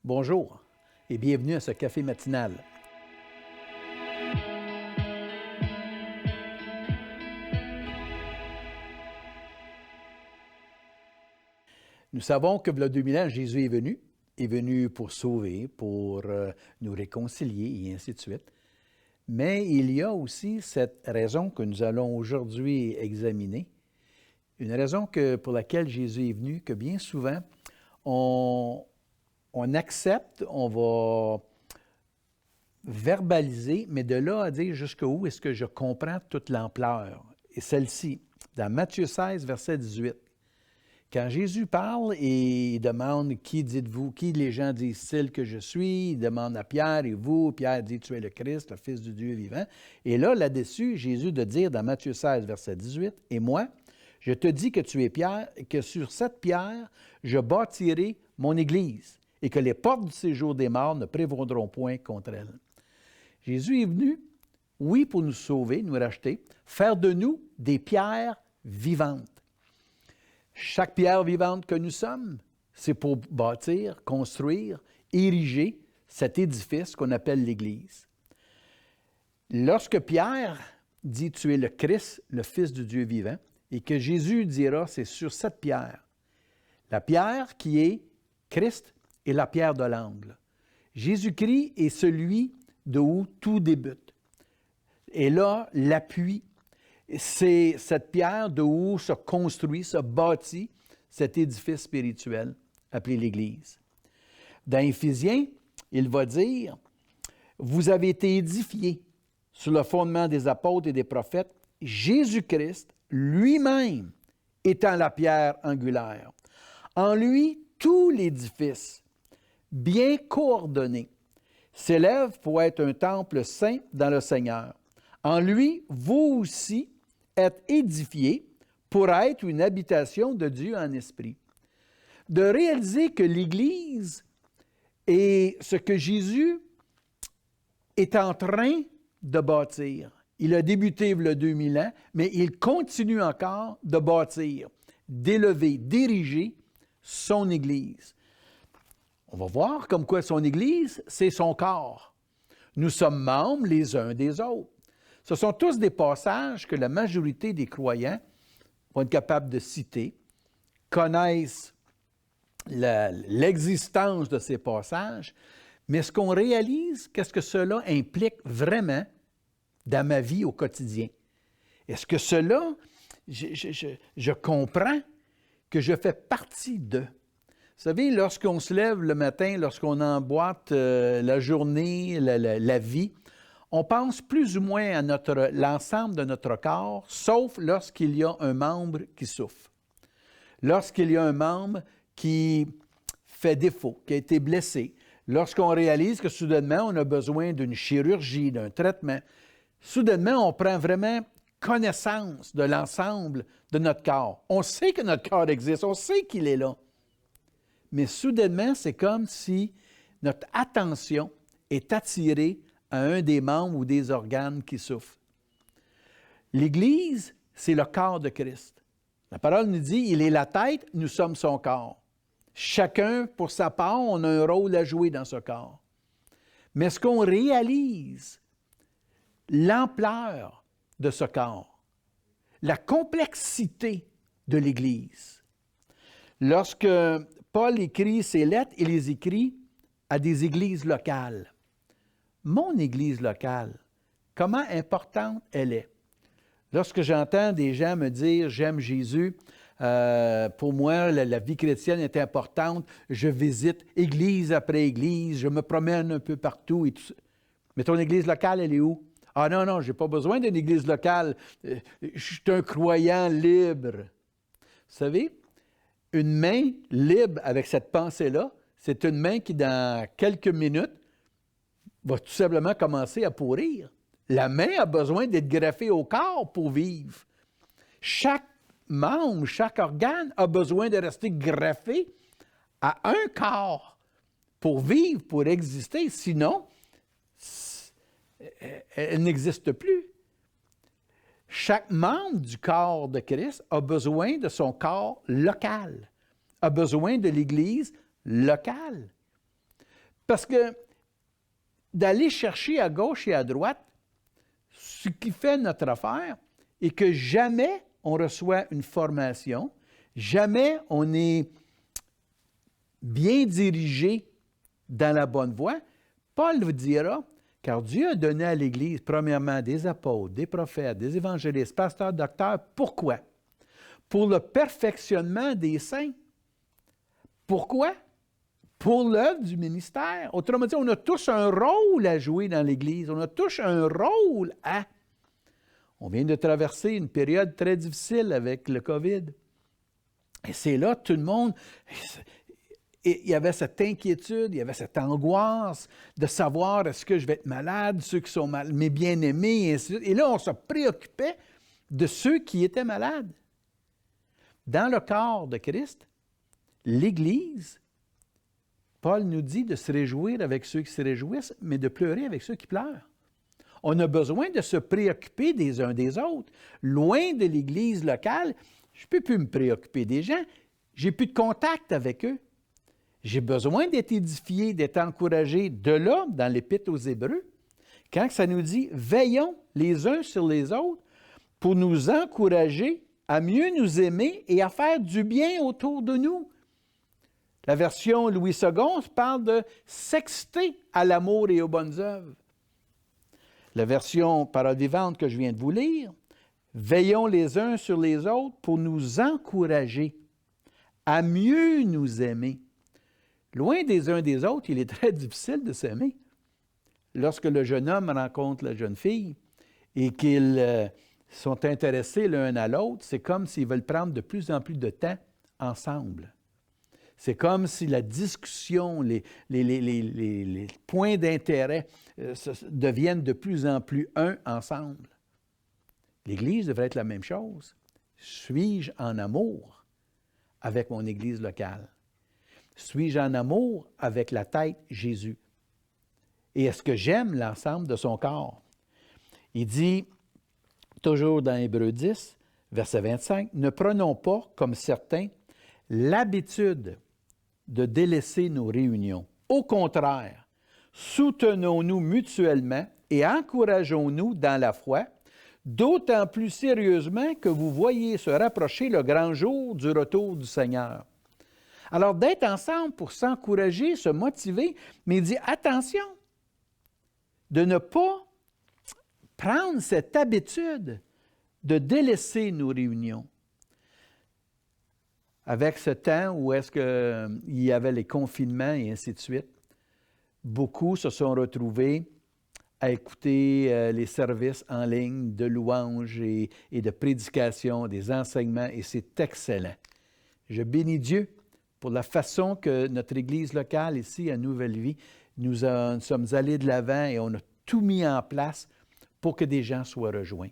Bonjour et bienvenue à ce café matinal. Nous savons que, il y a 2000 ans, Jésus est venu pour sauver, pour nous réconcilier et ainsi de suite. Mais il y a aussi cette raison que nous allons aujourd'hui examiner, une raison pour laquelle Jésus est venu, que bien souvent, on accepte, on va verbaliser, mais de là à dire jusqu'où est-ce que je comprends toute l'ampleur. Et celle-ci, dans Matthieu 16, verset 18, quand Jésus parle et il demande « Qui dites-vous, qui les gens disent-ils que je suis? » Il demande à Pierre « Et vous? » Pierre dit « Tu es le Christ, le Fils du Dieu vivant. » Et là-dessus, Jésus de dire dans Matthieu 16, verset 18, « Et moi, je te dis que tu es Pierre, et que sur cette pierre, je bâtirai mon Église, et que les portes du séjour des morts ne prévaudront point contre elle. » Jésus est venu, oui, pour nous sauver, nous racheter, faire de nous des pierres vivantes. Chaque pierre vivante que nous sommes, c'est pour bâtir, construire, ériger cet édifice qu'on appelle l'Église. Lorsque Pierre dit « Tu es le Christ, le Fils du Dieu vivant », et que Jésus dira « C'est sur cette pierre », la pierre qui est Christ est la pierre de l'angle. Jésus-Christ est celui de où tout débute. Et là, l'appui, c'est cette pierre de où se construit, se bâtit cet édifice spirituel appelé l'Église. Dans Éphésiens, il va dire « Vous avez été édifiés sur le fondement des apôtres et des prophètes, Jésus-Christ lui-même étant la pierre angulaire. En lui, tout l'édifice, bien coordonné, s'élève pour être un temple saint dans le Seigneur. En lui, vous aussi êtes édifiés pour être une habitation de Dieu en esprit. » De réaliser que l'Église est ce que Jésus est en train de bâtir. Il a débuté il y a 2000 ans, mais il continue encore de bâtir, d'élever, d'ériger son Église. On va voir comme quoi son Église, c'est son corps. Nous sommes membres les uns des autres. Ce sont tous des passages que la majorité des croyants vont être capables de citer, connaissent l'existence de ces passages, mais ce qu'on réalise, qu'est-ce que cela implique vraiment dans ma vie au quotidien? Est-ce que cela, je comprends que je fais partie d'eux? Vous savez, lorsqu'on se lève le matin, lorsqu'on emboîte la journée, la vie, on pense plus ou moins à l'ensemble de notre corps, sauf lorsqu'il y a un membre qui souffre. Lorsqu'il y a un membre qui fait défaut, qui a été blessé, lorsqu'on réalise que soudainement on a besoin d'une chirurgie, d'un traitement, soudainement on prend vraiment connaissance de l'ensemble de notre corps. On sait que notre corps existe, on sait qu'il est là. Mais soudainement, c'est comme si notre attention est attirée à un des membres ou des organes qui souffrent. L'Église, c'est le corps de Christ. La parole nous dit, il est la tête, nous sommes son corps. Chacun, pour sa part, on a un rôle à jouer dans ce corps. Mais ce qu'on réalise, l'ampleur de ce corps, la complexité de l'Église. Lorsque Paul écrit ses lettres, il les écrit à des églises locales. Mon église locale, comment importante elle est? Lorsque j'entends des gens me dire « J'aime Jésus », pour moi, la vie chrétienne est importante, je visite église après église, je me promène un peu partout et tout ça. Mais ton église locale, elle est où? Ah non, je n'ai pas besoin d'une église locale, je suis un croyant libre. Vous savez, une main libre avec cette pensée-là, c'est une main qui, dans quelques minutes, va tout simplement commencer à pourrir. La main a besoin d'être greffée au corps pour vivre. Chaque membre, chaque organe a besoin de rester greffé à un corps pour vivre, pour exister. Sinon, elle n'existe plus. Chaque membre du corps de Christ a besoin de son corps local, a besoin de l'Église locale. Parce que d'aller chercher à gauche et à droite, ce qui fait notre affaire est que jamais on reçoit une formation, jamais on est bien dirigé dans la bonne voie. Paul vous dira, car Dieu a donné à l'Église, premièrement, des apôtres, des prophètes, des évangélistes, pasteurs, docteurs. Pourquoi? Pour le perfectionnement des saints. Pourquoi? Pour l'œuvre du ministère. Autrement dit, on a tous un rôle à jouer dans l'Église. On a tous un rôle à... On vient de traverser une période très difficile avec le COVID. Et c'est là, tout le monde... Et il y avait cette inquiétude, il y avait cette angoisse de savoir est-ce que je vais être malade, ceux qui sont malades, mes bien-aimés, et ainsi de suite. Et là, on se préoccupait de ceux qui étaient malades. Dans le corps de Christ, l'Église, Paul nous dit de se réjouir avec ceux qui se réjouissent, mais de pleurer avec ceux qui pleurent. On a besoin de se préoccuper des uns des autres. Loin de l'Église locale, je ne peux plus me préoccuper des gens. Je n'ai plus de contact avec eux. J'ai besoin d'être édifié, d'être encouragé. De là, dans l'Épître aux Hébreux, quand ça nous dit « Veillons les uns sur les autres pour nous encourager à mieux nous aimer et à faire du bien autour de nous. » La version Louis II parle de « s'exciter à l'amour et aux bonnes œuvres ». La version Parole vivante que je viens de vous lire, « Veillons les uns sur les autres pour nous encourager à mieux nous aimer. » Loin des uns des autres, il est très difficile de s'aimer. Lorsque le jeune homme rencontre la jeune fille et qu'ils sont intéressés l'un à l'autre, c'est comme s'ils veulent prendre de plus en plus de temps ensemble. C'est comme si la discussion, les points d'intérêt deviennent de plus en plus un ensemble. L'Église devrait être la même chose. Suis-je en amour avec mon Église locale? Suis-je en amour avec la tête Jésus? Et est-ce que j'aime l'ensemble de son corps? Il dit, toujours dans Hébreux 10, verset 25, « Ne prenons pas, comme certains, l'habitude de délaisser nos réunions. Au contraire, soutenons-nous mutuellement et encourageons-nous dans la foi, d'autant plus sérieusement que vous voyez se rapprocher le grand jour du retour du Seigneur. » Alors, d'être ensemble pour s'encourager, se motiver, mais il dit, attention, de ne pas prendre cette habitude de délaisser nos réunions. Avec ce temps où est-ce qu'il y avait les confinements et ainsi de suite, beaucoup se sont retrouvés à écouter les services en ligne de louanges et de prédication, des enseignements, et c'est excellent. Je bénis Dieu pour la façon que notre Église locale ici à Nouvelle-Vie, nous sommes allés de l'avant et on a tout mis en place pour que des gens soient rejoints.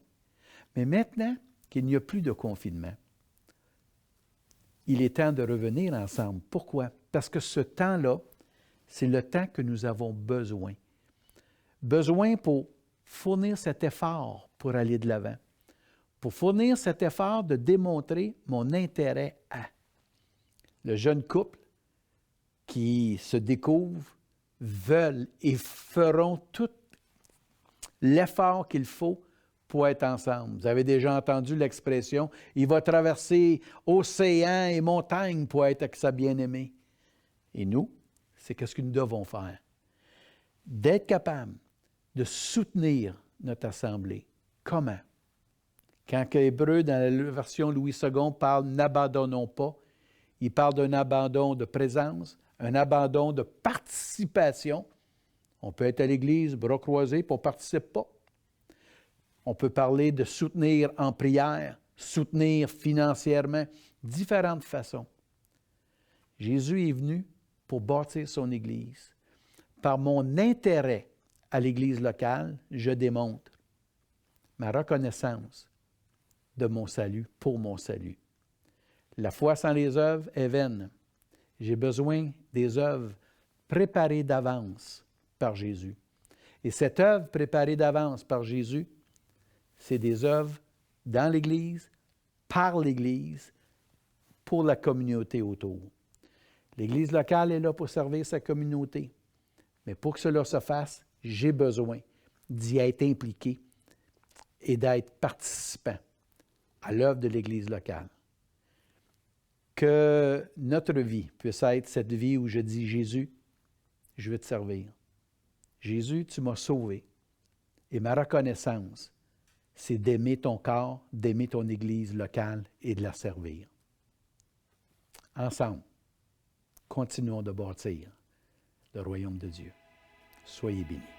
Mais maintenant qu'il n'y a plus de confinement, il est temps de revenir ensemble. Pourquoi? Parce que ce temps-là, c'est le temps que nous avons besoin. Besoin pour fournir cet effort pour aller de l'avant. Pour fournir cet effort de démontrer mon intérêt à. Le jeune couple qui se découvre veulent et feront tout l'effort qu'il faut pour être ensemble. Vous avez déjà entendu l'expression « il va traverser océan et montagne pour être avec sa bien-aimée ». Et nous, c'est ce que nous devons faire. D'être capable de soutenir notre assemblée. Comment? Quand Hébreu, dans la version Louis II, parle « n'abandonnons pas », il parle d'un abandon de présence, un abandon de participation. On peut être à l'Église, bras croisés, puis on ne participe pas. On peut parler de soutenir en prière, soutenir financièrement, différentes façons. Jésus est venu pour bâtir son Église. Par mon intérêt à l'Église locale, je démontre ma reconnaissance de mon salut, pour mon salut. La foi sans les œuvres est vaine. J'ai besoin des œuvres préparées d'avance par Jésus. Et cette œuvre préparée d'avance par Jésus, c'est des œuvres dans l'Église, par l'Église, pour la communauté autour. L'Église locale est là pour servir sa communauté. Mais pour que cela se fasse, j'ai besoin d'y être impliqué et d'être participant à l'œuvre de l'Église locale. Que notre vie puisse être cette vie où je dis, Jésus, je veux te servir. Jésus, tu m'as sauvé. Et ma reconnaissance, c'est d'aimer ton corps, d'aimer ton Église locale et de la servir. Ensemble, continuons de bâtir le royaume de Dieu. Soyez bénis.